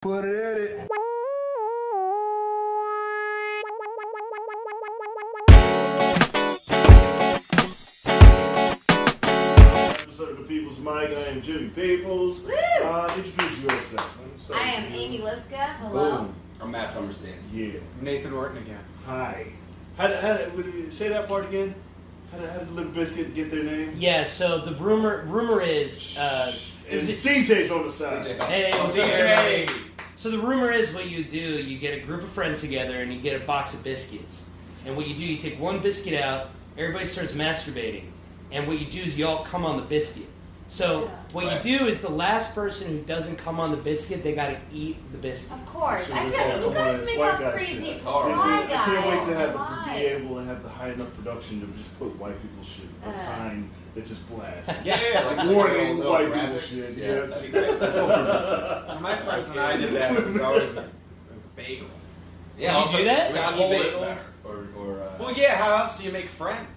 Put it in it. Episode of the People's Mic. I am Jimmy Peoples. Introduce yourself. I am Amy Lizska. Hello. Boom. I'm Matt Sommerstein. Yeah. Nathan Orton again. Hi. How did say that part again? How did Limp Bizkit get their name? Yeah, so the rumor is CJ's on the side. Hey, CJ. So the rumor is what you do, you get a group of friends together and you get a box of biscuits. And what you do, you take one biscuit out, everybody starts masturbating. And what you do is you all come on the biscuit. So what you do is the last person who doesn't come on the biscuit, they gotta eat the biscuit. Of course. So I it's said all you guys this make white up guy crazy shit. It's hard. white I guys. can't wait to have Why? be able to have the high enough production to just put white people shit. A sign that just blasts. Yeah, like Warning, little white people graphics. shit. Yeah, Yeah. that'd be great. That's what we're My friends and I did that. It was always a bagel. Yeah, Do you do that? Soggy Hold it bagel. better. Or Well, yeah. How else do you make friends?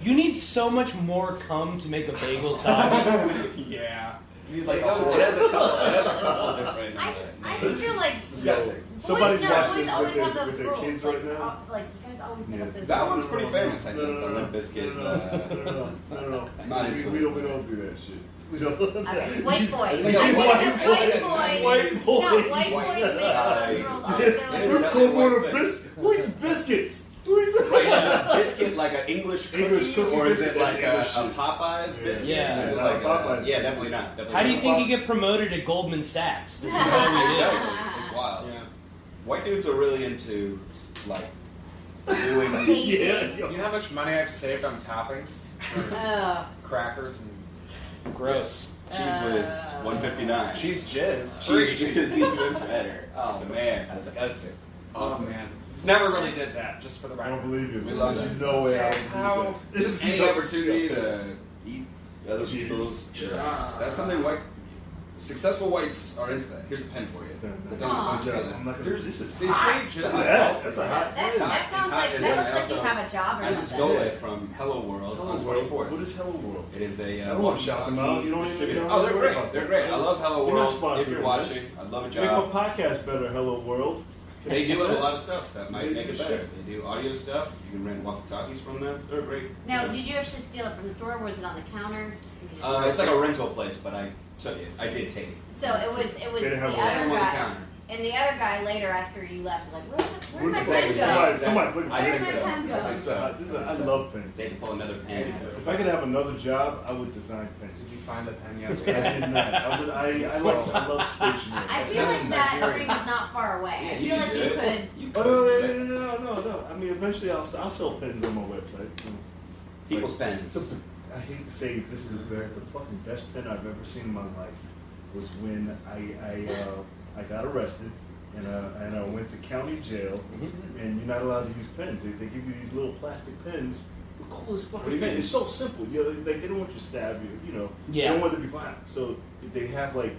You need so much more cum to make a bagel soggy. Yeah. you need like it has a couple different. I just feel like disgusting. Somebody's boys watching this always have those with their rules. kids like, right now. Like you guys always make Yeah. up those That rules. one's pretty famous, I think. No. The Limp Bizkit. No. Not into we it. don't do that shit. We don't. Okay, white boys. It's like a White white boys. boys. No, white boys make up those rules. I feel like Let's go order biscuits. Biscuits. Right, is it a biscuit like an English cookie, or is it biscuit. like a English shit. Popeyes biscuit? Yeah. Is it Yeah, like Popeyes yeah, biscuit. definitely not. Definitely How do you not. think you get promoted at Goldman Sachs? This is what we do. Exactly. It's wild. Yeah. White dudes are really into like doing. Yeah. You know how much money I've saved on toppings for crackers and Gross. Cheese whiz, $1.59. cheese jizz? Cheese is even better. Oh man, that's disgusting. Oh Awesome. man. Never really did that. Just for the I don't record. believe you. We love There's that. no way I would How- believe that. This is Any no- opportunity to eat other Cheese. people's Cheese. that's something white successful whites are into that. Here's a pen for you. But don't Aw. feel that. I'm not gonna- There's- this is They say jizz That's is a healthy. hat. That's a hot. that sounds like It's that hot. looks like you have a job or I something. stole it from Hello World on 24th. What is Hello World? It is a I don't want to shout them out. You don't even distributor. know. Oh, they're great. They're great. I love Hello You're not World. sponsored If you're with watching, this. I'd love a Make my job. podcast better, Hello World. They do have a lot of stuff that might They make do it better. shit. They do audio stuff. You can rent walkie-talkies from them. They're great. Now, did you actually steal it from the store, or was it on the counter? It's like a rental place, but I took it. I did take it. So it was They the didn't have a other I'm on the guy, counter. and the other guy later after you left was like, where'd my pen Exactly. go? Somebody's looking for I Where'd think my so. pen go? I think so. I love pens. They can pull another pen. If I could have another job, I would design pens. Did you find the pen I yesterday? did not. I love stationery. I feel like that dream is not far away. I feel like you could. You Oh could. no! I mean, eventually I'll sell pens on my website. People's pens. I hate to say it, this is the fucking best pen I've ever seen in my life. Was when I got arrested and I went to county jail, and you're not allowed to use pens. They give you these little plastic pens. The coolest What do fucking you pen. mean? It's so simple. You know, they don't want you to stab you. You know, Yeah. they don't want it to be violent. So they have like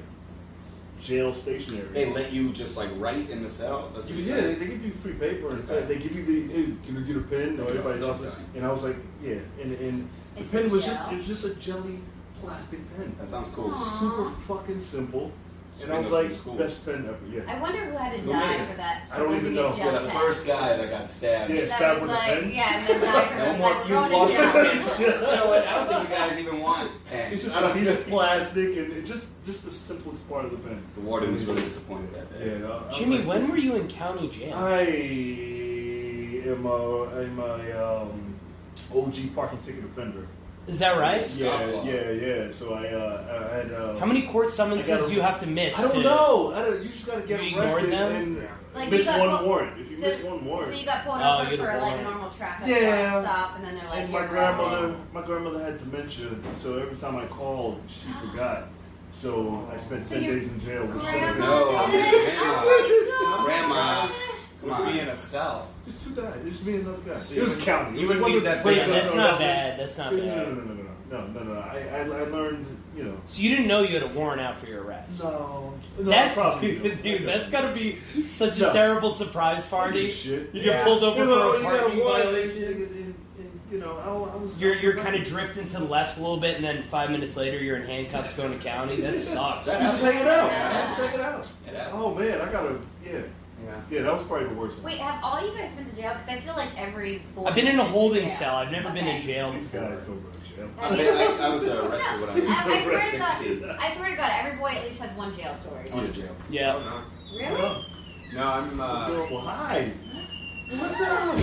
jail stationery. They let you just like write in the cell. That's what Yeah, you said. they give you free paper and Okay. they give you the hey, can you get a pen? No, everybody's awesome. And I was like, yeah, and the It's pen was gel. just a jelly plastic pen. That sounds cool. Aw. Super fucking simple. And I Bring was those like, to school. best pen ever. Yeah. I wonder who had to Who die made it? for that. I don't for even giving know. a Yeah, gel the pen. first guy that got stabbed. Yeah. That Stabbed was with a like, pen? yeah, and then died from No it. more. Like, You we're going lost to your jail. pen. You know what? I don't think you guys even want pens. It's just I a don't piece of think- plastic and it just the simplest part of the pen. The warden was really disappointed that day. Yeah, I was Jimmy, like, when this were is- you in county jail? I am a OG parking ticket offender. Is that right? Yeah. So I had. How many court summonses I gotta- do you have to miss? I don't to- know. You just gotta get You ignored arrested them? and Like, miss you got one pulled- warrant. If you so- miss one warrant. So you got pulled Oh, over you're the for like warrant. normal traffic Yeah. stop, and then they're like, And you're my arrested. grandmother had dementia, so every time I called, she forgot. So I spent So 10 your days in jail. Which Grandma No, did it? Grandma. Oh my Grandma. God. Come Would be on. in a cell. Just two guys. Just me and another guy. So It you was would- county. you It would wasn't need that Wait, prison. that's no, not that's- bad. That's not No. I learned, you know. So you didn't know you had a warrant out for your arrest? No, That's probably dude, don't. that's gotta be such a No. terrible surprise party. Shit. You Yeah. get pulled over You know, for a you got a parking warrant violation. in you know, I was. You're kind of drifting to the left a little bit, and then 5 minutes later, you're in handcuffs going to county. That sucks. You just hang it out. Yeah. Just hang it out. Oh man, I gotta. Yeah, that was probably the worst one. Wait, have all you guys been to jail? Because I feel like every boy. I've been in a has holding jail. cell. I've never been in Okay. jail These before. guys don't go to jail. I was arrested when I was I swear to 16. God, I swear to God, every boy at least has one jail story. I went to jail. Yeah. Oh, no. Really? No, I'm. Well, hi. What's up?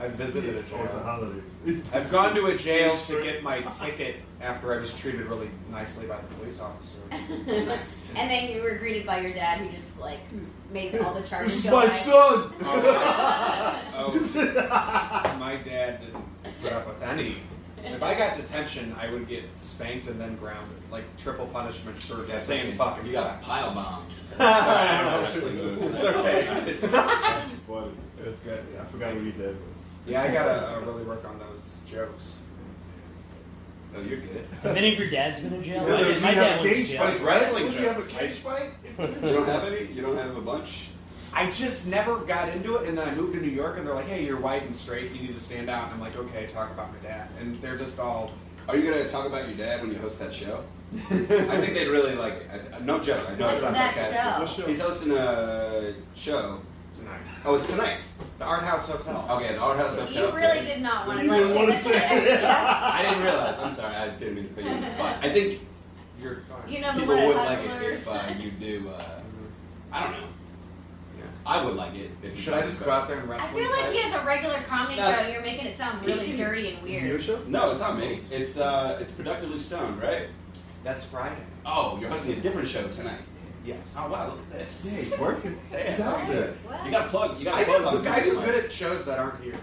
I visited a Oh, it's the jail. holidays. I've gone to a jail to get my ticket after I was treated really nicely by the police officer. And then you were greeted by your dad, who just like made all the charges. This is go my away. son. Oh, my dad didn't put up with any. If I got detention, I would get spanked and then grounded, like triple punishment for the same fucking. You got class. pile bombed. It's okay. That's funny. It was good. Yeah, I forgot who your dad was. Yeah, I gotta really work on those jokes. Oh, you're good. Have any of your dads been in jail? Yeah, My you dad have a went to cage jail. fight, It's wrestling right? You have a jokes. cage fight? You don't have any? You don't have a bunch? I just never got into it, and then I moved to New York, and they're like, "Hey, you're white and straight. You need to stand out." And I'm like, "Okay, talk about my dad." And they're just all, Are you going to talk about your dad when you host that show? I think they'd really like it. No joke. I know What's it's not that sarcastic. show? What show? He's hosting a show. tonight. Oh, it's tonight. The Art House Hotel. Okay, the Art House Hotel. You really did not want to You didn't like want to say say this. Yeah. I didn't realize. I'm sorry. I didn't mean to put you on the spot. I think You're fine. You know the people one would at like it Hustlers. if you do. I don't know. Yeah. I would like it. If you Should I just go out there and I wrestle? feel like he has a regular comedy No. show. You're making it sound really dirty and Is it your weird. show? No, it's not me. It's Productively Stoned, right? That's Friday. Oh, you're hosting a different show tonight. Yes. Oh wow, look at this. Yeah, he's working. Damn. He's out there. What? You got to plug. You got I to plug do, on look, I do this. good at shows that aren't here.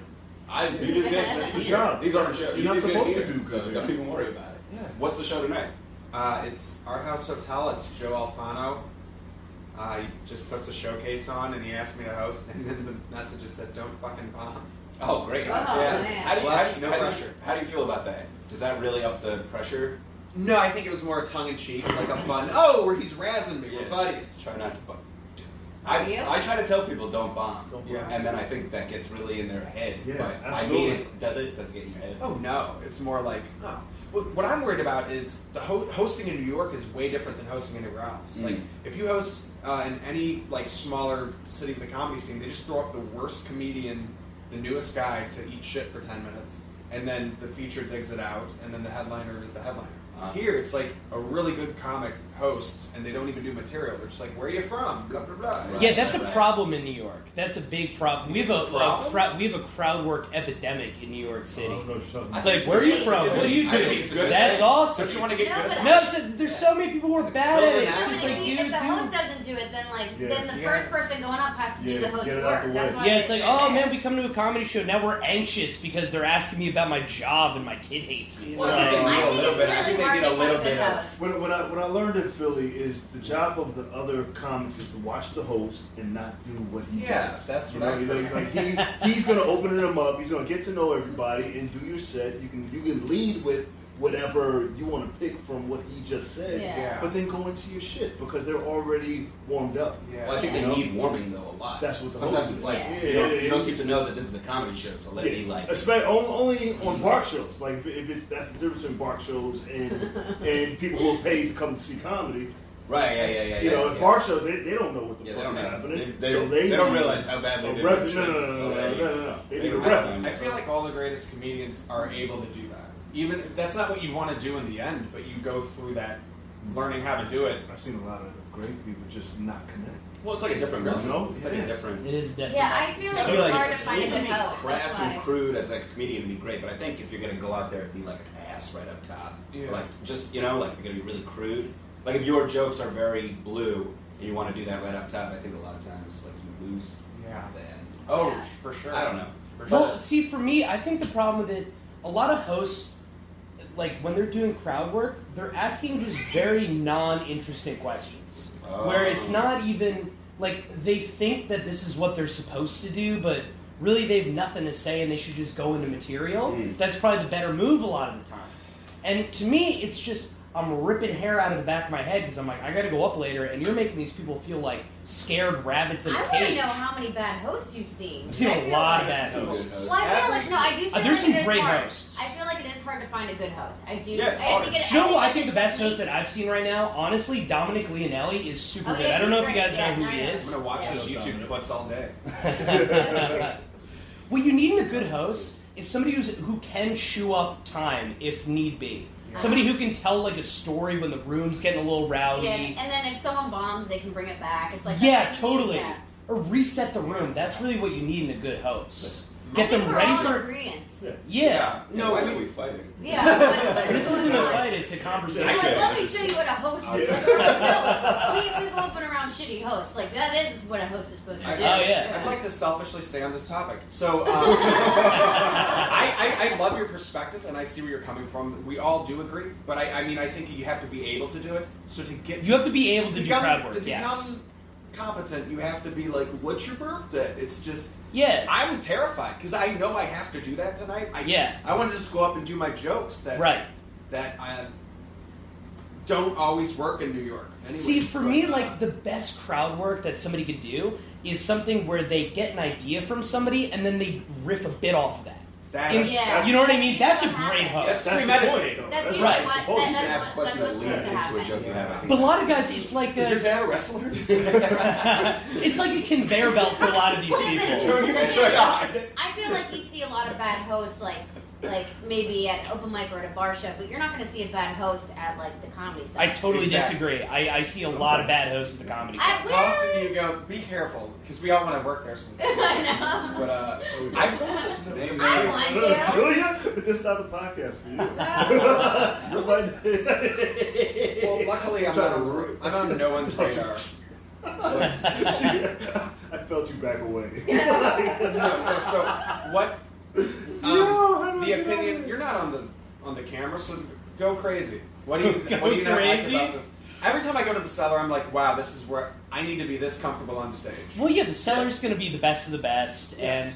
You did good. That's Good good job. These aren't shows. You're not You did supposed good to here, do so good. don't even worry about it. Yeah. What's the show tonight? It's Art House Hotel. It's Joe Alfano. He just puts a showcase on, and he asked me to host. And then the message it said, "Don't fucking bomb." Oh, great. Oh, Yeah. man. How do you, Well, how do you, no how do you- pressure. how do you feel about that? Does that really up the pressure? No, I think it was more tongue in cheek, like a fun. Oh, where he's razzing me. We're Yeah. buddies. Try not to bomb. Are you? I try to tell people don't bomb. Don't Yeah. And then I think that gets really in their head. Yeah, but I absolutely. mean it. Does it? Does it get in your head? Oh no, it's more like, oh. What I'm worried about is the hosting in New York is way different than hosting anywhere else. Like if you host in any like smaller city with the comedy scene, they just throw up the worst comedian, the newest guy to eat shit for 10 minutes, and then the feature digs it out, and then the headliner is the headliner. Here, it's like a really good comic hosts, and they don't even do material. They're just like, "Where are you from?" Blah blah blah. Right. Yeah, that's a Right. problem in New York. That's a big problem. We have It's a problem? we have a crowd work epidemic in New York I City. don't know what you're talking It's about. like, where are you from? Is it- What do you I think do? it's a good That's thing. awesome. Don't you want to get No, good? but No, so, there's so many people who are bad at it. It's No, just but like, if, dude, if the host dude. doesn't do it, then like Yeah. then the Yeah. first person going up has to do Yeah, the host's get it out work. the That's way. why Yeah, it's they're like, oh there. man, we come to a comedy show. Now we're anxious because they're asking me about my job and my kid hates me. It's Well, like, they need I a think little it's bit- I really think they hard need to a little find a bit good of- host. What I learned in Philly is the job of the other comics is to watch the host and not do what he Yeah, does. that's you what know, he's gonna open them up. He's gonna get to know everybody and do your set. You can lead with whatever you want to pick from what he just said. Yeah. But then go into your shit because they're already warmed up. Yeah. Well, I think You they know? need warming though a lot. That's what the Sometimes host it's is. like Yeah. you don't get to know that this is a comedy show, so let me like. Especially only on bark shows. Like if it's that's the difference between bark shows and people who are paid to come to see comedy. Right, yeah. You know, if yeah. bark shows they don't know what the Yeah, they fuck don't is have. happening. They so don't need realize how badly a they're rep- being no. treated. They They need a don't rep. have. I feel like all the greatest comedians are able to do that. Even that's not what you want to do in the end, but you go through that learning how to do it. I've seen a lot of great people just not connect. Well, it's like a different wrestling. No? It's like a Yeah. different. it is definitely. Yeah, I feel It's like gotta be it's hard like, to find a you can good be host. crass That's and why. crude as like a comedian and be great, but I think if you're gonna go out there and be like an ass right up top, Yeah. like just like if you're gonna be really crude, like if your jokes are very blue and you want to do that right up top, I think a lot of times like you lose Yeah. the end. Oh, Yeah. for sure. I don't know. For sure. Well, see, for me, I think the problem with it, a lot of hosts, like when they're doing crowd work, they're asking just very non-interesting questions, where it's not even like they think that this is what they're supposed to do, but really they have nothing to say and they should just go into material. Mm. That's probably the better move a lot of the time. And to me, it's just I'm ripping hair out of the back of my head because I'm like, I got to go up later, and you're making these people feel like scared rabbits in a I want to cage. know how many bad hosts you've seen. I've seen a lot of bad Some good hosts. hosts. Well, I feel like I do feel There's like some it is great hard. hosts. I feel like it is hard to find a good host. I do. Yeah, it's I hard. think it, Joe, I it's think a the best technique. host that I've seen right now, honestly, Dominic Leonelli is super Oh, good. yeah, I don't know he's if you guys great. know Yeah, who he no, I know. is. I'm gonna watch Yeah. his YouTube clips all day. What you need in a good host is somebody who can chew up time if need be. Somebody who can tell like a story when the room's getting a little rowdy. Yeah, and then if someone bombs, they can bring it back. It's like Yeah, that's totally. Yeah. Or reset the room. That's really what you need in a good host. I Get think them we're ready all in for. agreement. Yeah. No, why are we fighting? Yeah. This isn't a fight. It's a It's conversation. like, Okay. let me show you what a host is. No, we've all been around shitty hosts. Like, that is what a host is supposed to do. Oh, yeah. I'd like to selfishly stay on this topic. So, I love your perspective, and I see where you're coming from. We all do agree, but I mean, I think you have to be able to do it. So to get You have to be able to do crowd work. to Yes. become competent, you have to be like, "What's your birthday?" It's just. Yeah. I'm terrified because I know I have to do that tonight. I want to just go up and do my jokes that I don't always work in New York. Anyway, See, for me, like the best crowd work that somebody could do is something where they get an idea from somebody and then they riff a bit off of that. Yeah. You know what I mean? That's a That's great host. That's premeditated, though. That's right. usually Supposed what, to that's ask a question that what's leads supposed to into a happen. joke you have. I think But a lot of guys, it's like Is your a, dad a wrestler? it's like a conveyor belt for a lot of these people. I feel like you see a lot of bad hosts, like maybe at open mic or at a bar show, but you're not going to see a bad host at like the comedy I center. totally Exactly. disagree. I see a lot of bad hosts at the comedy I- club. How often do you go? Be careful, because we all want to work there someday. I know. But I'm going to Name I names. want to. Julia, this is not the podcast for you. Well, luckily I'm on no one's radar. I felt you back away. No, so what? The opinion. You're not on the camera, so go crazy. What do you not like crazy? about this? Every time I go to the cellar, I'm like, wow, this is where I need to be this comfortable on stage. Well, yeah, the Cellar's going to be the best of the best, and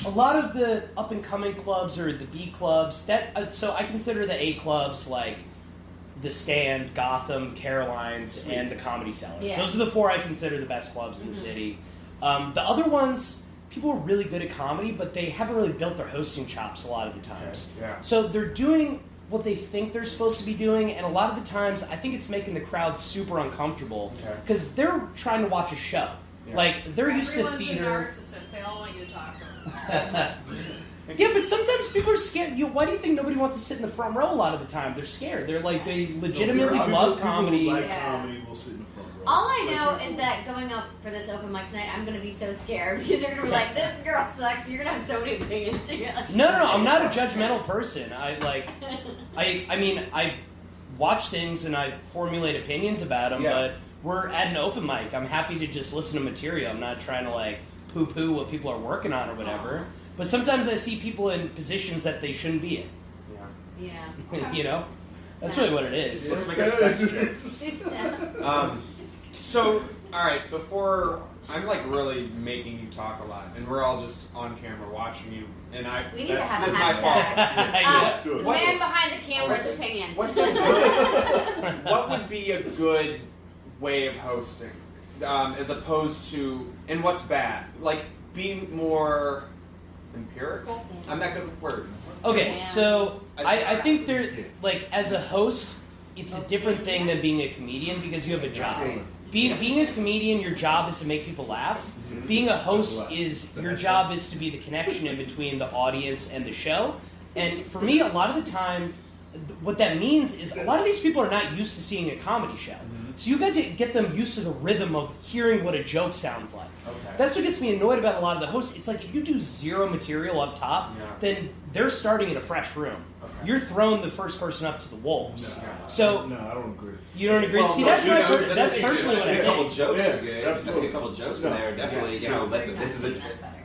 a lot of the up-and-coming clubs or the B clubs, so I consider the A clubs like the Stand, Gotham, Caroline's, and the Comedy Cellar. Yeah. Those are the four I consider the best clubs in the city. The other ones, people are really good at comedy, but they haven't really built their hosting chops a lot of the times. Okay, yeah. So they're doing what they think they're supposed to be doing, and a lot of the times, I think it's making the crowd super uncomfortable because they're trying to watch a show. Yeah. Like they're used to Everyone's a theater. narcissist. They all want you to talk to them. Yeah, but sometimes people are scared. Why do you think nobody wants to sit in the front row a lot of the time? They're scared. They're like they legitimately love comedy. People who like Yeah. comedy will sit in the front row. All I know is that going up for this open mic tonight, I'm going to be so scared because you're going to be like, this girl sucks. You're going to have so many opinions. You're like, No, I'm not a judgmental person. I mean, I watch things and I formulate opinions about them, but we're at an open mic. I'm happy to just listen to material. I'm not trying to like poo-poo what people are working on or whatever. But sometimes I see people in positions that they shouldn't be in. Yeah. You know? That's really what it is. Let's make a sex joke. So, all right, before I'm like really making you talk a lot, and we're all just on camera watching you, and We need to have a that's my fault. hashtag. Do it. The What's- man behind the camera's opinion. What would be a good way of hosting, as opposed to, and what's bad? Like being more empirical. I'm not good with words. Okay, Yeah. so I think like as a host, it's a different thing than being a comedian because you have a job. Being a comedian, your job is to make people laugh. Being a host is your job is to be the connection in between the audience and the show. And for me, a lot of the time, what that means is a lot of these people are not used to seeing a comedy show. So you got to get them used to the rhythm of hearing what a joke sounds like. Okay. That's what gets me annoyed about a lot of the hosts. It's like if you do zero material up top, then they're starting in a fresh room. Okay. You're throwing the first person up to the wolves. So No, I don't agree. you don't agree? Well, See, no, that's you know, that's personally what I A couple think. jokes Yeah, are good. absolutely. A couple jokes in there, definitely. You know, this is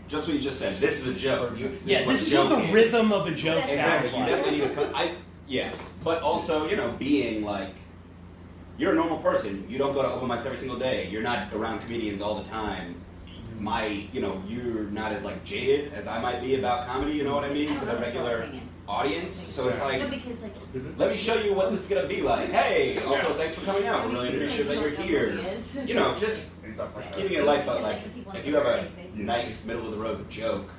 just what you just said. This is a joke. Yeah, this is joke what the rhythm of a joke Exactly. sounds You like. definitely need to. Yeah, but also, you know, being like, you're a normal person. You don't go to open mics every single day. You're not around comedians all the time. You're not as like jaded as I might be about comedy. You know what I mean? To the regular audience, so it's like, No, because like. let me show you what this is gonna be like. Hey, also thanks for coming out. Really appreciate that you're here. You know, just Stuff like that. keeping it light, but like, Because, like, the people if in you the have a audience, they- nice middle of the road joke,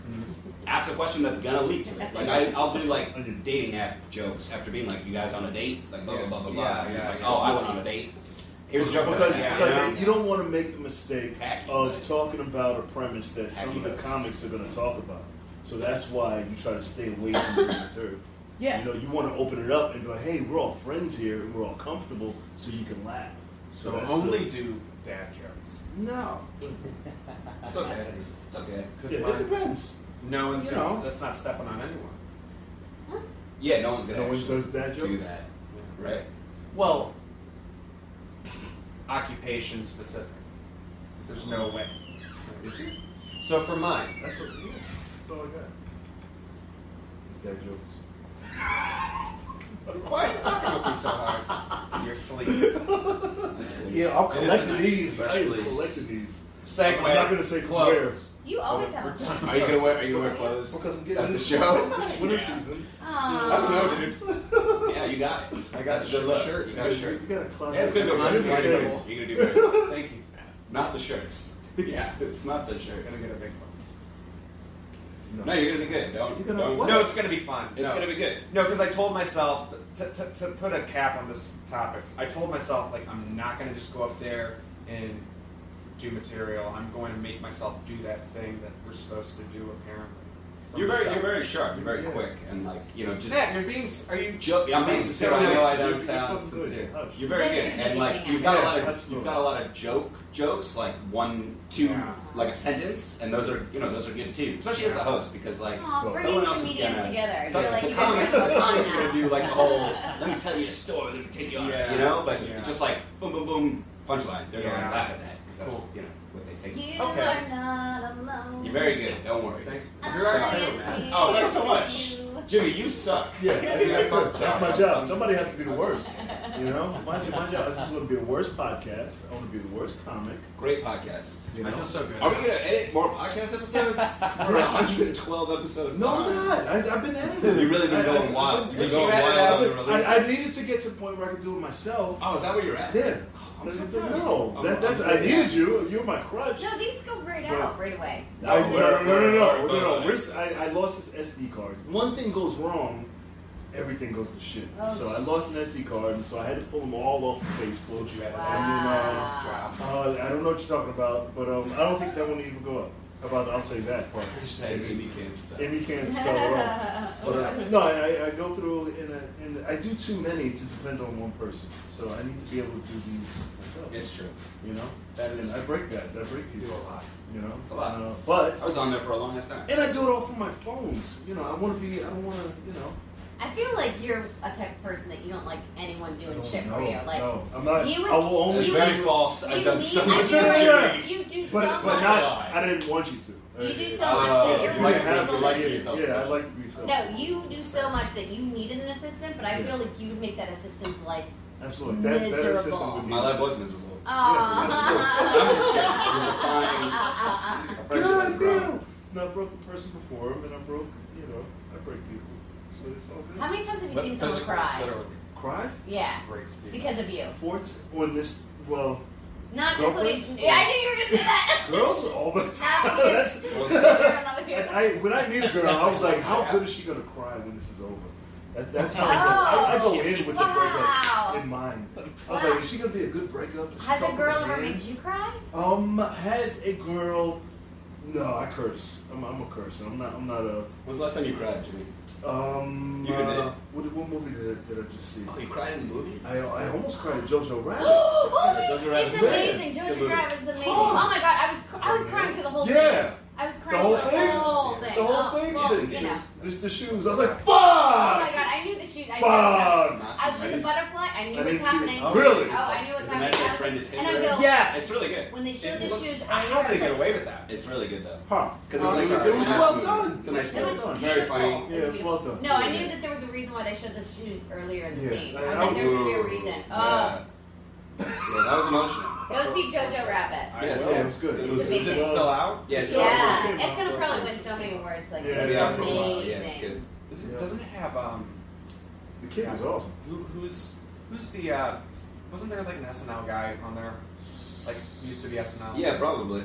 ask a question that's gonna lead to it. Like I'll do like dating app jokes after being like, you guys on a date? Like blah blah blah blah blah. Yeah, And it's yeah, like, yeah. oh, I went on a date. Here's a joke Because, about that, because you don't want to make the mistake Tacky, of but- talking about a premise that some Tacky of the hosts. comics are going to talk about. So that's why you try to stay away from the material. Yeah. You know, you want to open it up and be like, hey, we're all friends here and we're all comfortable, so you can laugh. So that's only the- do dad jokes. No. It's okay. It's okay. Because Yeah, it depends. no one's You gonna, know. that's not stepping on anyone. Yeah, no one's gonna No one actually does dad do jokes? that, right? Well, occupation specific. There's no way. Is it? So for mine, That's what. Yeah, that's all I got. It's dad jokes. why are you fucking with me so hard? Your fleece. Yeah, I'm It is a collecting nice these. I am fleece. collecting these. Segue. I'm not going to say where. Clothes. You always have a Are plan. you gonna wear clothes Because I'm getting at the this show? This winter Yeah. season. I don't know, dude. Yeah, you got it. I got That's the a good look. shirt. You got a shirt. You got a closet. Yeah, it's gonna be I'm good. gonna say- You're gonna do good. Thank you. Not the shirts. Yeah. It's not the I'm shirts. gonna get a big one. No, you're gonna be good. Don't. You're gonna- don't what? No, it's gonna be fun. It's gonna be good. No, because I told myself to put a cap on this topic. I told myself like I'm not gonna just go up there and do material. I'm going to make myself do that thing that we're supposed to do apparently. from You're the very, set. you're very sharp. You're very Yeah. quick and like just. Matt, you're being. Are you? I'm being sincere. I know I don't You're sound fucking good. sincere. Hush. You're very You guys good, are gonna be and like dating you've got a after lot that. of you've got a lot of jokes like 1, 2, Yeah. like a sentence, and those are those are good too, especially as the host because like Aw, bringing someone else is comedians gonna together. I some- feel like the you guys comics are the so comics fun are gonna now. do like a whole let me tell you a story, let me take you on, Yeah. you know, but Yeah. just like boom boom boom punchline, they're gonna Yeah. laugh at that because that's Cool. what they think. You Okay. are not alone. You're very good. Don't worry. Thanks. I You're our am too, man. here Oh, thanks so with much. you. Jimmy, you suck. Yeah, that's my job. I'm- Somebody has to be the worst. You know, my job. I just want to be the worst podcast. I want to be the worst comic. Great podcast. You I know? feel so good. Are we gonna edit more podcast episodes? We're 112 episodes. No, I'm behind. not. I've been editing. You've really been going wild. You've been going wild on the releases. I needed to get to the point where I could do it myself. Oh, is that where you're at? Yeah. I'm so proud of you. No, I'm- that's I'm I very needed happy. you. You're my crutch. No, these go right out right away. No. I lost this SD card. One thing goes wrong, everything goes to shit. Oh. So I lost an SD card, and so I had to pull them all off of Facebook. Wow. I don't know what you're talking about, but I don't think that one will even go up. I'll say that part. Hashtag Amy can't stop. Amy can't spell it all. But, no, I go through and I do too many to depend on one person. So I need to be able to do these myself. It's true. You know, That is- and I break guys. I break You do people. a lot. You know, It's a lot. but I was on there for a long ass time. and I do it all from my phones. You know, I want to be. I don't want to. You know. I feel like you're a type of person that you don't like anyone doing shit for you. Like, no, I'm not. you would- I will only. It's you very would- false. you I've done need- so I much. feel like Yeah. you do so But much. not. I didn't want you to. You do so Oh, much that you're you one like of to those have people to that like do. yourself. Yeah, I like to be so. No, you do so much that you need an assistant, but I feel like you would make that assistant's life. Absolutely. That Miserable. assistant would be. My life was miserable. Aww. I'm just kidding. It was a fine. A friendship has grown. No, I broke the person before him, and I broke. You know, I break people. So it's all good. How many times have you But seen someone physically, cry? literally. Cry? Yeah, Breaks people. because of you. Forts on this. Well, Not including. Girlfriends? Yeah, I knew you were gonna say that. girls all the time. Not you. That's. You're another hero. When I meet a girl, I was like, how good is she gonna cry when this is over? That's how I go in with the Wow. breakup in mind. I was Wow. like, is she gonna be a good breakup? Has a Talk girl about ever made hands? you cry? Has a girl? No, I curse. I'm a curse. I'm not a. When's the last time you cried, Jimmy? You did. What movie did I just see? Oh, you cried in the movies? I almost cried at Jojo Rabbit. Jojo Rabbit's It's good. amazing. It's a Jojo good movie. Rabbit is amazing. Oh my god, I was crying through the whole thing. Yeah. I was The crying whole through thing? the whole thing. The whole thing? Well, you know. The shoes. I was like, fuck! Oh my god, I knew the shoot. I knew Fuck! I was with the butterfly. I knew I what's didn't see happening. it. Really? Oh, I knew what's Is the magic happening. friend is And I Hitler? go, Yes. It's really good. when they showed the It looks- shoes, how did they get away with that? It's really good though. Huh. Because Oh, it's it was nice well movie. done. It's a nice It movie. was It's beautiful. very funny. Yeah, it's well done. No, I knew that there was a reason why they showed the shoes earlier in the Yeah. scene. I was like, there's gonna be a reason. Oh, Yeah, that was emotional. go see Jojo Rabbit. Yeah, it's Yeah, good. it was good. It It's was, amazing. Is it still out? Yeah, it's Yeah. still- Yeah, came it's out gonna for- probably win so many awards. Like, Yeah, it's It'll be out for a while. amazing. Yeah, it's good. Doesn't it have The kid was awesome. Who's the wasn't there like an SNL guy on there? Like used to be SNL. Yeah, probably.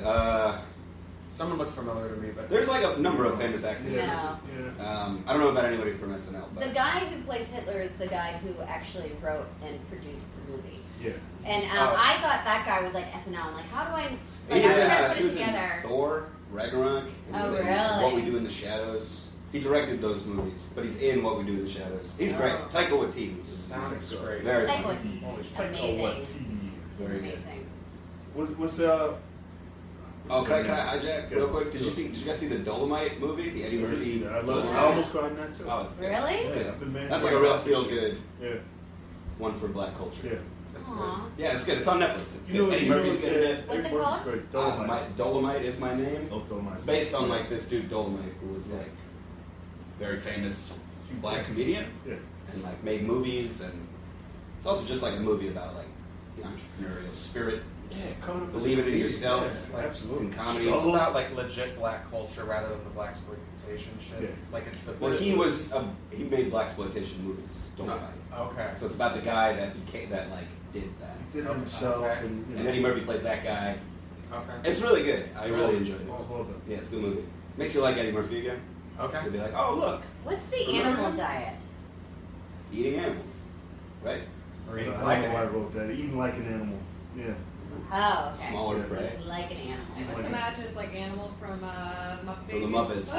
Someone looked familiar to me, but There's like a number of famous actors. No. I don't know about anybody from SNL. But The guy who plays Hitler is the guy who actually wrote and produced the movie. Yeah. And I thought that guy was like SNL. I'm like, how do I? Like, he I was was, trying to he put it was in together. Thor, Ragnarok. Oh, He's in really? What We Do in the Shadows. He directed those movies, but he's in What We Do in the Shadows. He's great. Oh. Taika Waititi. sounds great. Very Taika funny. Waititi. Holy Amazing. He's Very good. amazing. What's Oh, can I hijack real quick? Did you guys see the Dolomite movie? The Eddie Murphy. I love it. Yeah. I almost cried in that too. Oh, it's good. Really? It's good. I've been mad That's to like a watch real that feel shit. good Yeah. one for Black culture. Yeah. That's Aw. good. Yeah, it's good. It's on Netflix. It's good. Eddie you know Murphy's good in it. What's it Eddie Murphy's called? great. Dolomite. Dolomite is my name. Oh, Dolomite. It's based on like this dude Dolomite, who was like very famous black comedian Yeah. and like made movies, and it's also just like a movie about like the entrepreneurial spirit. Believe it in yourself. Yeah, Like, absolutely. It's in comedy. It's about like legit black culture rather than the black exploitation shit. Yeah. Like it's the Well, he made black exploitation movies. Dolomite. Okay. So it's about the guy that did that. He did it himself. Okay. And, you And know, Eddie Murphy plays that guy. Okay. It's really good. I really enjoyed it. well done. Yeah, it's a good movie. Makes you like Eddie Murphy again. Okay. You'll be like, oh look, What's the animal diet? eating animals, right? Or I eating don't like know it. why I wrote that. Eating like an animal. Yeah. Oh, okay. Smaller Yeah. prey. Like an animal. I just imagine it's like Animal from Muppet For the Babies. Muppets.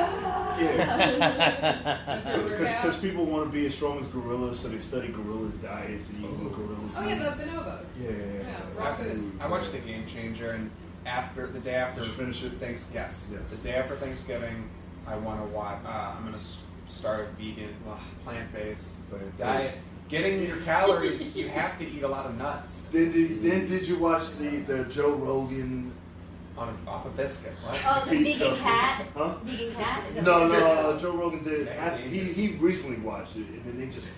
Yeah. That's what we're Because about. people want to be as strong as gorillas, so they study gorilla diets and eat what gorillas Oh yeah, eat. the bonobos. Yeah. Raw food. I watched The Game Changer, and the day after Did you finish it? Yes. Yes. The day after Thanksgiving, I want to watch. I'm gonna start a vegan, plant-based diet. Getting your calories, you have to eat a lot of nuts Then did you watch the Joe Rogan? off a biscuit. What? Oh, the vegan cat? Huh? Vegan cat? Is that No, what it's called? Joe Rogan did. Yeah, He recently watched it, and then they just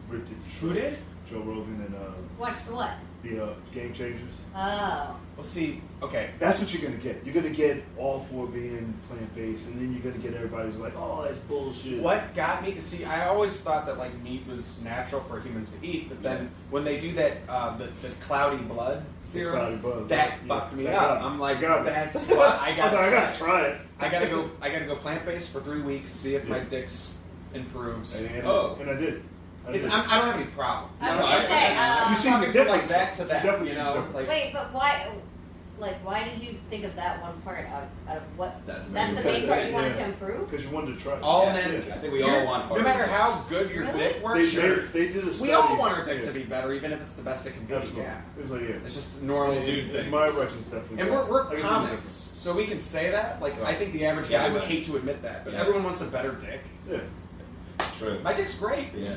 ripped it to Who shreds. did? Joe Rogan and Watched what? the Game Changers. Oh. Well, see, okay. That's what you're gonna get. You're gonna get all four being plant based, and then you're gonna get everybody who's like, "Oh, that's bullshit." What got me? See, I always thought that like meat was natural for humans to eat, but then when they do that, the cloudy blood serum, Cloudy blood, that yeah, fucked me that up. got me. I'm like, Got me. that's what I got. was like, I gotta try it. I gotta go plant based for 3 weeks, see if my dick's improves. And I did. I It's did. I don't have any problems. I was gonna say, You see the fucking difference? like that to that, You definitely you see the know, difference. like Wait, but why? Like, why did you think of that one part out of what? That's That's the very main part you wanted Yeah. to improve. Because you wanted to try it. all Yeah, men. I think we all want No matter how parts. good your Really? dick They, works, sure. they did a study. We all want our dick Yeah. to be better, even if it's the best it can be. Absolutely. Yeah. It was like, yeah. It's just normal dude And things. my erection's definitely. And better. we're I can see the comics, difference. so we can say that. Like, I think the average Yeah, guy would but- hate to admit that, but Yeah. everyone wants a better dick. Yeah. True. My dick's great. Yeah.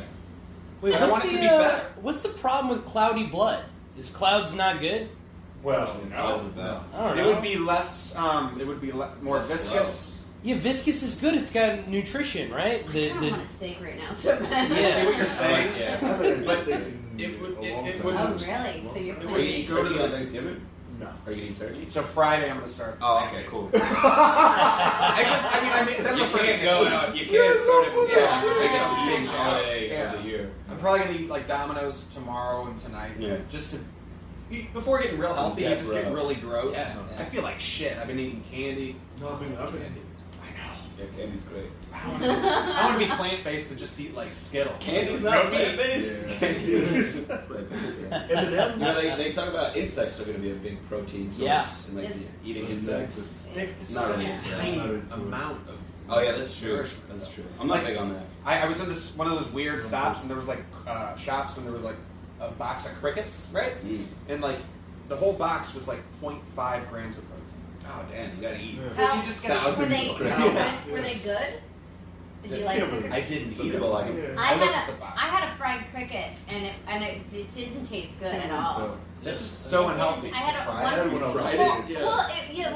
Wait, I what's want it the to be better. what's the problem with cloudy blood? Is clouds not good? Well, All of that. I don't It know. would be less. It would be more Less viscous. Yeah, viscous is good. It's got nutrition, right? I kind of want a steak right now so bad. I Yeah. see what you're I saying. like- yeah. I haven't had But steak in it would- a it- long it time. would- Oh, really? So you're Are you planning? eating Go to turkey the- on Thanksgiving? No. Are you eating turkey? So Friday, I'm gonna start. Oh, okay, cool. I mean, that's You the first can't thing. go out. You can't start it with Yeah, the I biggest guess eating you can. holiday Yeah. of the year. I'm probably gonna eat like Domino's tomorrow and tonight. Yeah. Just to. Before getting real healthy, you Death just get row. really gross. Yeah. I feel like shit. I've been eating candy. No, I've been. I know. Yeah, candy's great. I want to be plant-based and just eat like Skittles. Candy's No not meat. plant-based. Yeah. Candy is plant-based. M&M's. You know, they talk about insects are going to be a big protein source. Yeah. And like eating Yeah. insects. It's Not such really a into that. tiny Not into it. amount of. Oh yeah, that's true. nourishment. That's true. I'm not big on that. I was in this one of those weird stops, and there was like shops, and there was like a box of crickets, right? Mm. And like the whole box was like 0.5 grams of protein. Oh damn, you gotta eat. Yeah. So you just get Thousands Were they, of crickets. were they good? Did you like Yeah, them? I didn't eat them. Like, Yeah. I looked at had the box. I had a fried cricket and it didn't taste good at all. So, That's just so It unhealthy. didn't. I had a Fry one- it. I had one on Fried Friday. it. Well,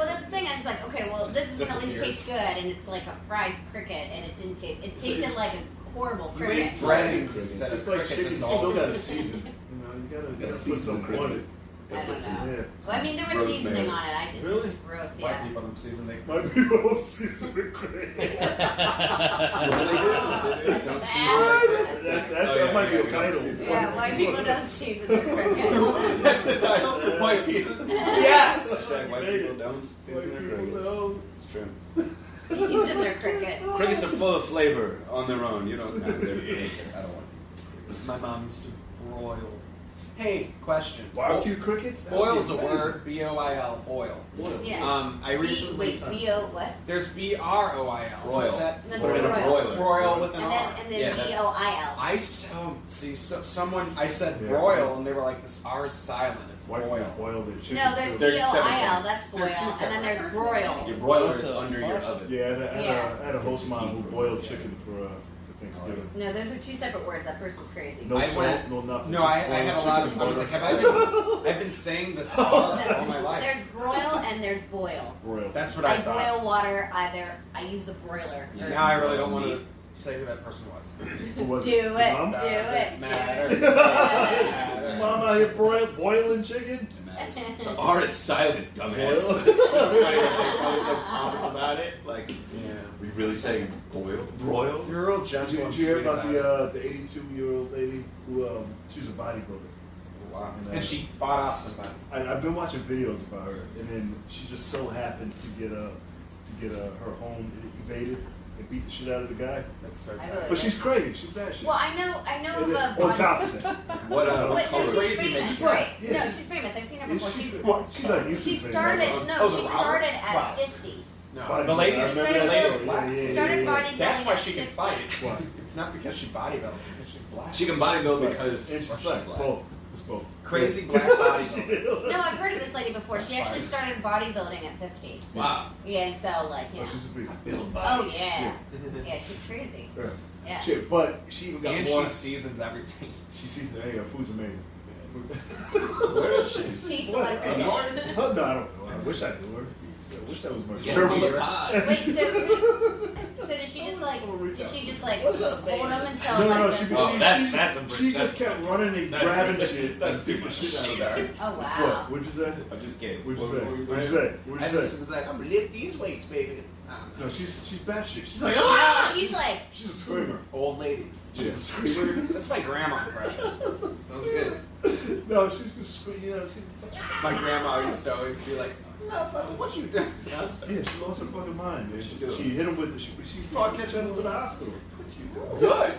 that's the thing. I was like, okay, well, this is gonna at least disappears. taste good, and it's like a fried cricket, and it didn't taste. It tasted like a horrible You cricket. ate bread and It's set of like cricket chicken. You dissolved. still gotta season. You know, you gotta put season some cricket. on it. I don't know. Yeah. Well, I mean, there was Rosemary. seasoning on it. I just Really? it's gross. yeah. White people don't season their My people don't season the crickets. What do they do? Don't season What? their crickets. That might be a title. Yeah, white people don't season their crickets. That's the title. White people. Yes! White people don't season their crickets. It's true. Season their crickets. Crickets are full of flavor on their own. You don't know. They're nature. I don't want crickets. My mom used to broil. Hey, question. Barbecue crickets? That would Boil's be a amazing. word. B-O-I-L. Boil. Yeah. I recently. Wait, B-O what? There's B-R-O-I-L. Broil. What's that? That's Put it in a broil. broiler. Broil with an And R. then Yeah, that's- B-O-I-L. Someone, I said Yeah. broil, and they were like, this R is silent. It's White people boil. boil their chicken. No, there's too. They're separate B-O-I-L. things. That's They're boil. two And then separate there's things. broil. Your broiler What is the under your fuck? oven. Yeah, I Yeah. had a host It's mom who heat for boiled it, yeah. chicken for Thanksgiving. No, those are two separate words. That person's crazy. No I salt, went- no nothing. No, I Just had a boiled lot of. chicken I was and like, butter. I've been saying this No, all my life. There's broil and there's boil. Broil. That's what I I thought. boil water. I use the broiler. Yeah. Now I really don't want to say who that person was. Who was Do it? it. Your mom? Do Doesn't it. matter. Do it. Matter. Mom out here boiling chicken? It matters. The R is silent, dumbass. Boil. It's so funny that they always so pompous about it. Like, Yeah. we really saying boil? Broil? You're real gentle. Did and you hear sweet about the 82-year-old lady who she was a bodybuilder? Wow. And, And she fought off somebody. I've been watching videos about her, and then she just so happened to get her home invaded and beat the shit out of the guy. That's so I tight. really- But she's crazy. She's bad shit. Well, I know And of then, a on top of that, What Wait, color? no, she's Crazy famous, makes right? Yeah, No, she's- she's famous. I've seen her Yeah, before. she's like YouTube She famous. started. Oh, No, the she robber? started at Wow. 50. No, the lady I is remember that started- story. Yeah, yeah, started yeah, yeah. bodybuilding. That's why at she can 50. fight. Why? It's not because she bodybuilds, it's because she's black. She can bodybuild because And she's she's black. black. Both. Let's go. Crazy black bodybuilder. No, I've heard of this lady before. That's She actually fine. started bodybuilding at 50. Wow. Yeah, and so like, Oh, yeah. she's a beast. Build Oh bodies. yeah. Yeah, she's crazy. Yeah. Yeah. Shit, but she even got And more. she seasons everything. She sees that. Hey, her food's amazing. Where is she? She's What? like, Up north? No, I don't know. I wish I knew her. I wish that was my Get girl. her on the pod. wait, so did she just like, hold him until No, like she, the- Oh, that's she just kept running and that's grabbing ridiculous. shit. That's and too beat the much. shit out of her. Oh What? wow. What'd you say? I'm just kidding. What'd you What say? were you What'd you saying? say? What'd I you just say? was like, I'm gonna lift these weights, baby. I don't know. No, she's bad shit. She's like, like, No, she's like, she's a screamer. Old lady. She's a screamer. That's my grandma impression. Sounds good. No, she's just, you know, My grandma used to always be like, motherfucker, what you doing? yeah, she lost her fucking mind, man. She do. She hit him with the, she fought catch him to the hospital. Good.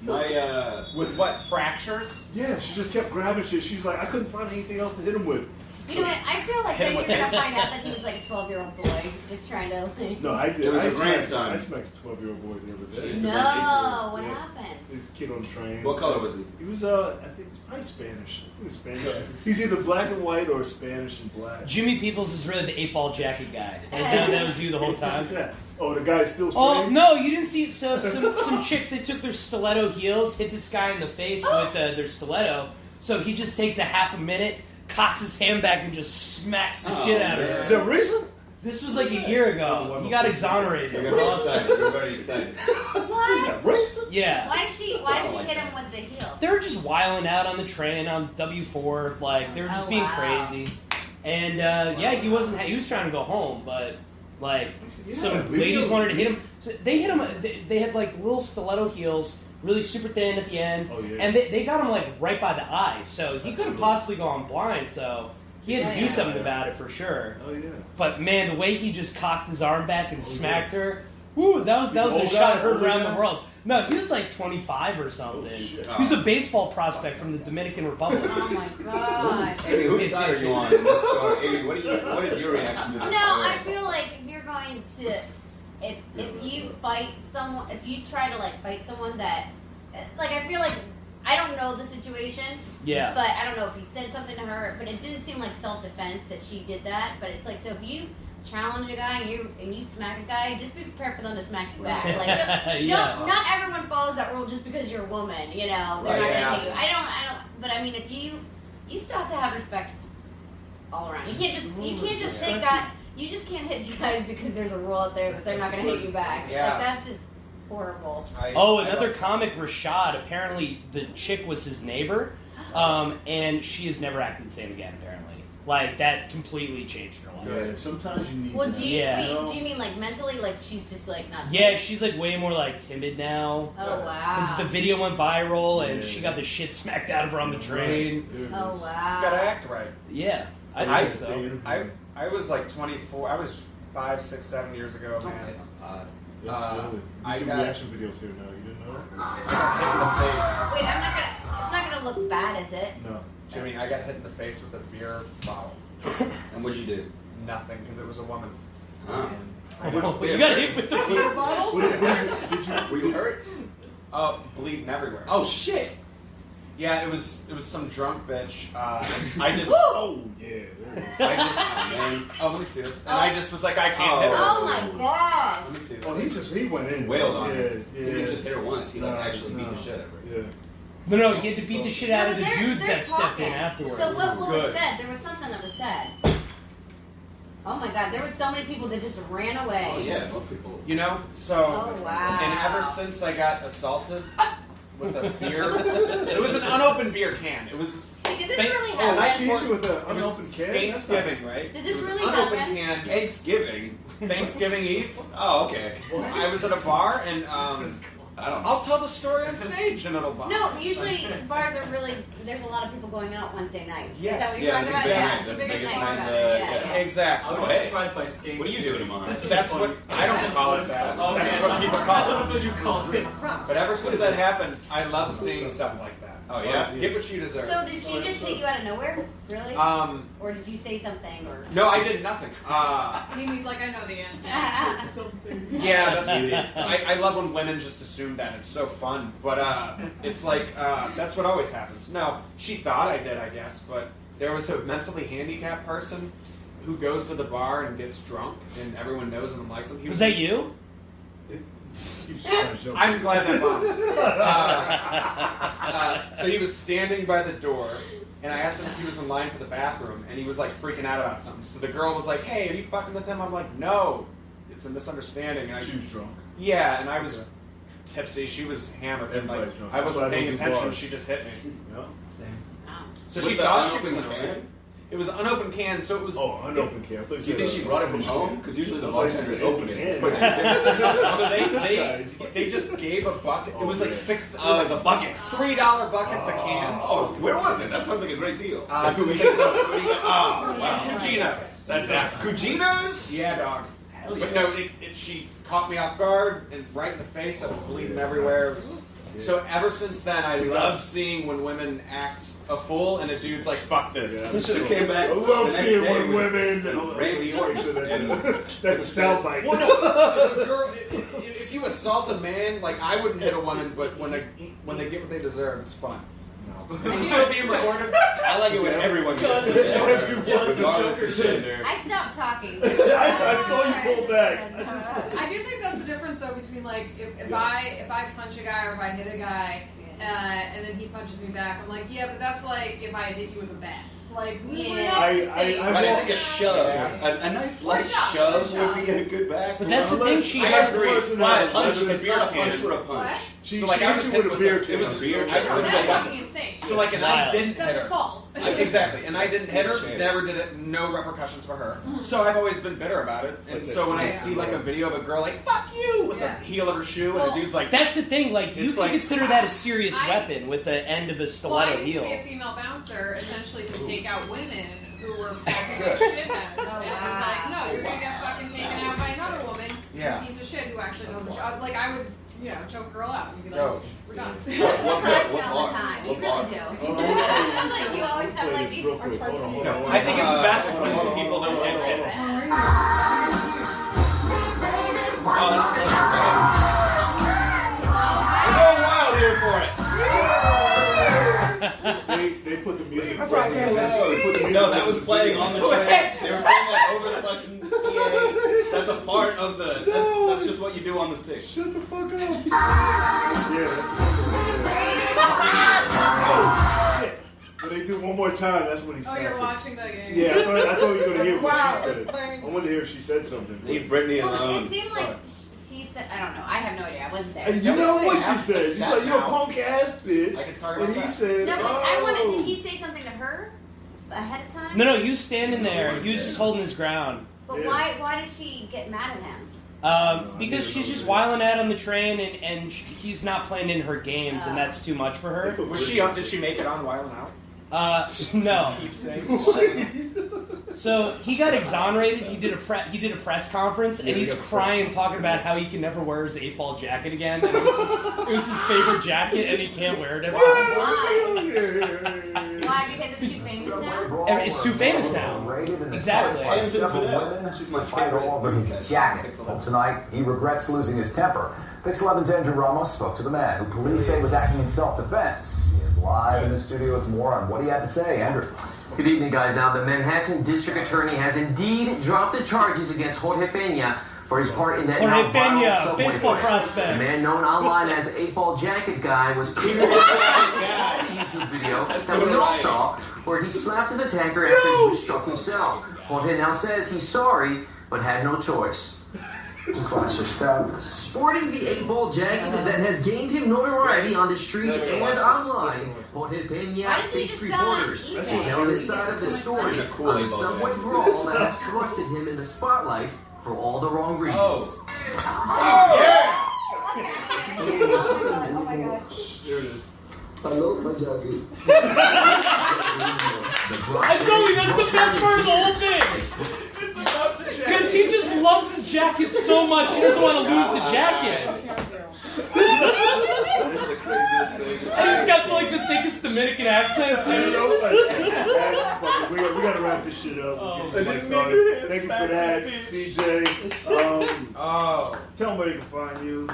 My With what, fractures? Yeah, she just kept grabbing shit. She's like, I couldn't find anything else to hit him with. you know what? I feel like Hit that him you're with gonna it. find out that he was like a 12-year-old boy, just trying to like. No, I did. It was I her smacked- grandson. I smacked a 12-year-old boy the other day. No, what Yeah. happened? This kid on the train. What color was he? He was, I think he's probably Spanish. I think he was Spanish. He's either black and white or Spanish and black. Jimmy Peoples is really the 8-ball jacket guy. And that was you the whole time. What's that? Oh, the guy still Oh strings? no, you didn't see. So some chicks, they took their stiletto heels, hit this guy in the face with their stiletto. So he just takes a half a minute, cocks his hand back, and just smacks the Oh, shit out of man. Is her. that recent? This was like a year ago. He got exonerated. You It got was excited. awesome. You were very excited. What? Recent? Yeah. Why did she like hit that. him with the heel? They were just wiling out on the train on W4, like they were just Oh, being wow. crazy. And yeah, he wasn't. He was trying to go home, but like Yeah, some leave ladies him. wanted to hit him. So they hit him. They had like little stiletto heels, really super thin at the end, Oh, yeah. and they got him like right by the eye, so he couldn't possibly go on blind. So he had to Oh, do yeah. something about it for sure. Oh, yeah. But man, the way he just cocked his arm back and smacked her, whoo, that was He's a old shot guy, heard old around guy? the world. No, he was like 25 or something. Oh, shit. He was a baseball prospect from the Dominican Republic. Oh my gosh. Amy, whose side are you on in this story? Amy, what is your reaction to this No, story? I feel like if you're going to, if you bite someone, if you try to like bite someone that, like I feel like, I don't know the situation, Yeah. but I don't know if he said something to her, but it didn't seem like self-defense that she did that, but it's like, so if you challenge a guy and you smack a guy, just be prepared for them to smack you back. Like, don't, Yeah. not everyone follows that rule just because you're a woman, you know, they're Right, not yeah. gonna hit you. I don't, but I mean, if you still have to have respect all around. You can't just think that, you just can't hit guys because there's a rule out there that they're not gonna hit you back. Yeah. Like, that's just horrible. Oh, another comic, Rashad. Apparently, the chick was his neighbor, and she has never acted the same again. Apparently, Like that completely changed her life. Yeah, sometimes you need. Well, that. do you Yeah. do you mean like mentally? Like she's just like not. Yeah, she's like way more like timid now. Oh wow. Because the video went viral and Yeah. she got the shit smacked out of her on the train. There it Oh is. wow. You gotta act right. Yeah, I I- think so. I was like 24. I was 5, 6, 7 years ago, man. Yeah, absolutely. I You do got- reaction videos here now. You didn't know that? Hit in the face. Wait, I'm not gonna. It's not gonna look bad, is it? No. Jimmy, I got hit in the face with a beer bottle. And what'd you do? Nothing, because it was a woman. Huh? I got You got hit with the beer bottle? Did you? Were you hurt? bleeding everywhere. Oh shit! Yeah, it was some drunk bitch. I just. Oh yeah. There it is. I just. Man. Oh, let me see this. And I just was like, I can't hit her. Oh my god. Let me see this. Oh, he went in. Wailed on yeah, her. Yeah. He didn't just hit her once. He like No, actually beat no. the shit out of her. Yeah. No, he had to beat the shit out No, of the but dudes they're that stepped in talking. afterwards. So what was Good. said? There was something that was said. Oh my god, there were so many people that just ran away. Oh yeah, most people. You know, so. Oh wow. And ever since I got assaulted with a beer, it was an unopened beer can. It was. See, did this Thank- really Oh, I happen? hit you with an It was unopened can. Thanksgiving, right? Did this It was really unopened happen? can. Thanksgiving. Thanksgiving Eve. Oh okay. I was at a bar and I don't know. I'll tell the story on stage and it'll bar. No, usually bars are really. There's a lot of people going out Wednesday night. Yes. Is that what you're Yeah, talking about? exactly. Yeah, That's the the biggest biggest night. night, Yeah. Exactly. I was Hey. surprised by Sting. What are you doing tomorrow? That's what I don't call it that. Oh, That's man. what people call That's it. what you called it. But ever since that happened, I love seeing stuff like that. Oh, yeah? Get what you deserve. So did she just hit you out of nowhere? Really? Or did you say something? Or No, I did nothing. Mimi's like, I know the answer. Yeah, that's. I love when women just assume that. It's so fun. But it's like that's what always happens. No, she thought I did, I guess. But there was a mentally handicapped person who goes to the bar and gets drunk, and everyone knows him and likes him. He Was that you? He was trying to joke. I'm glad that bombed. So he was standing by the door, and I asked him if he was in line for the bathroom, and he was like freaking out about something. So the girl was like, "Hey, are you fucking with him?" I'm like, "No, it's a misunderstanding." And She was drunk. yeah, and I was tipsy. She was hammered, and like Everybody's drunk. I That's why wasn't I paying don't do attention. bars. She just hit me. Yeah. Same. Oh. So With she the thought she was unopened in can? it. It was an unopened can, so it was. Oh, unopened can. I thought Do you think she brought it from home? Because usually the I thought you bartenders said open empty it. can. So This they just gave a bucket. It was like Okay. six. It Oh, was the like buckets. $3 buckets of cans. Oh, where was it? That sounds like a great deal. It's in St. Louis. Oh, wow. Cugino. That's it. Cuginos? Yeah, dog. Hell But yeah. no, she caught me off guard and right in the face. I was bleeding everywhere. It was- So ever since then, I love seeing when women act a fool and a dude's like, "Fuck this." Yeah. He should have came back. I love the next seeing day when with women. Randy Orton. That's a soundbite. Well, no, a girl. If you assault a man, like I wouldn't hit a woman, but when they get what they deserve, it's fun. Is this still being recorded? I like it when everyone gets Yeah, it. everyone gets it. Regardless of gender. I stopped talking. I saw you pull back. I do think that's the difference though between like if I punch a guy or if I hit a guy and then he punches me back, I'm like, yeah, but that's like if I hit you with a bat. Like Yeah. we're not the same. But I think a shove, Yeah. a nice light shove, shove shove. would be a good back. But that's the thing, Unless- she I has agree. person But has a punch, punch. it's not a punch for a punch. What? She, So, like, she I hit was you hit with a with beer the- can. it was a beer so- can. No, I that's wouldn't fucking insane. So like, and I Wild. didn't hit That's her. assault. Exactly, and I didn't hit her. Shit. Never did it. No repercussions for her. So I've always been bitter about it. And so when I see like a video of a girl like "fuck you" with Yeah. the heel of her shoe, and Well, a dude's like, That's the thing, like, you It's can like- consider that a serious I- weapon with the end of a Well, I stiletto used to heel. be a female bouncer, essentially to take out women who were fucking like shitheads. And it was like, no, you're gonna get fucking taken out by another woman, Yeah. piece of shit who actually knows the job. Like I would, choke a girl out. You'd be like, Dope. we're done. What Surprise me bar? all the time. You What really bar? do. Hold on. Like you always have like these. Real quick. Hold on, hold on, hold on. I think it's best when people don't hit me. Oh, that's We're going wild here for it. They put the music. That's why I can't let go. They put the music No, that was playing on the train. They were playing like over the fucking PA. That's a part of the. That's just what you do on the 6. Shut the fuck up. Yeah, that's oh, shit. When they do one more time, that's when he Oh, snaps you're it. watching the game. Yeah, I thought you were gonna hear what Wow. she said. I wanted to hear if she said something. Leave Brittany Well, alone. it seemed like she said. I don't know. I have no idea. I wasn't there. And you know what she Have said? to She's set like, "You're a now. punk ass bitch." I can talk And about he that. said, No, but "Oh." I wanted. Did he say something to her? ahead of time? No, he was standing there. He was just holding his ground. But why did she get mad at him? Because she's just wiling out on the train, and he's not playing in her games, and that's too much for her. Was she on? Did she make it on Wild 'N Out? No. Keep saying. So he got exonerated. He did a press conference, and he's crying, talking about how he can never wear his 8-ball jacket again. And it was his favorite jacket, and he can't wear it anymore. Why? Because it's too famous now? It's too famous now. Exactly. She's my favorite. Over his jacket. Well, tonight, he regrets losing his temper. Pix 11's Andrew Ramos spoke to the man who police say was acting in self-defense. He is live in the studio with more on what he had to say. Andrew. Good evening, guys. Now, the Manhattan District Attorney has indeed dropped the charges against Jorge Peña for his part in that now viral subway baseball fight. prospect. The man known online as 8-Ball Jacket Guy was previously in a YouTube video that we all saw where he slapped his attacker after he was struck himself. Jorge now says he's sorry, but had no choice. Just watch your step. Sporting the 8-Ball jacket that has gained him notoriety on the street and online, Jorge Peña faced reporters to tell his side of the story on the subway brawl that has thrusted him in the spotlight for all the wrong reasons. Oh my gosh. There it is. I love my jacket. I told you, that's the best part of the whole thing. Because he just loves his jacket so much, he doesn't want to lose the jacket. And he's got like the thickest Dominican accent too. We gotta wrap this shit up. Thank you for that, CJ. Tell them where they can find you.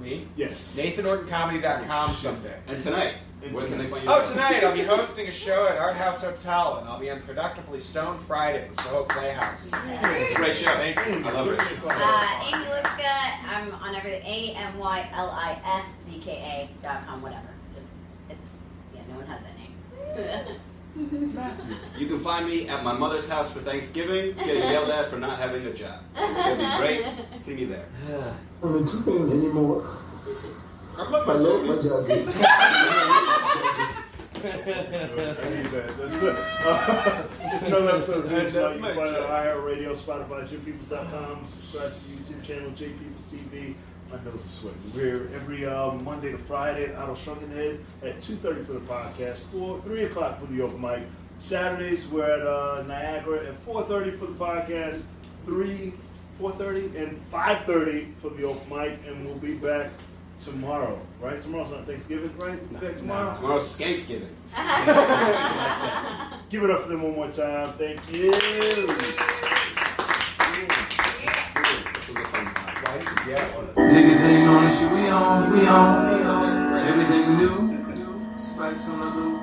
Me? Yes. NathanOrtonComedy.com someday. And tonight, where can they find you? Oh, tonight I'll be hosting a show at Art House Hotel, and I'll be on Productively Stoned Friday at the Soho Playhouse. It's a great show. Thank you. I love it. Amy Lizska. I'm on everything. AMYLISZKA.com. Whatever. No one has that name. You can find me at my mother's house for Thanksgiving, getting yelled at for not having a job. It's going to be great. See me there. I'm in too pain anymore. I love my jacket. I need that. That's good. Just another episode of Reach Out. You can find it on iHeartRadio, Spotify, JimPeoples.com. Subscribe to the YouTube channel, JPeoples TV. My nose is sweating. We're every Monday to Friday at Otto Shrunkenhead at 2:30 for the podcast, 3 o'clock for the open mic. Saturdays we're at Niagara at 4:30 for the podcast, 4:30, and 5:30 for the open mic, and we'll be back tomorrow, right? Tomorrow's not Thanksgiving, right? We'll be back tomorrow? Tomorrow's Skanksgiving. Give it up for them one more time. Thank you. Niggas ain't on the shit, we on. Everything new. Spice on the loop.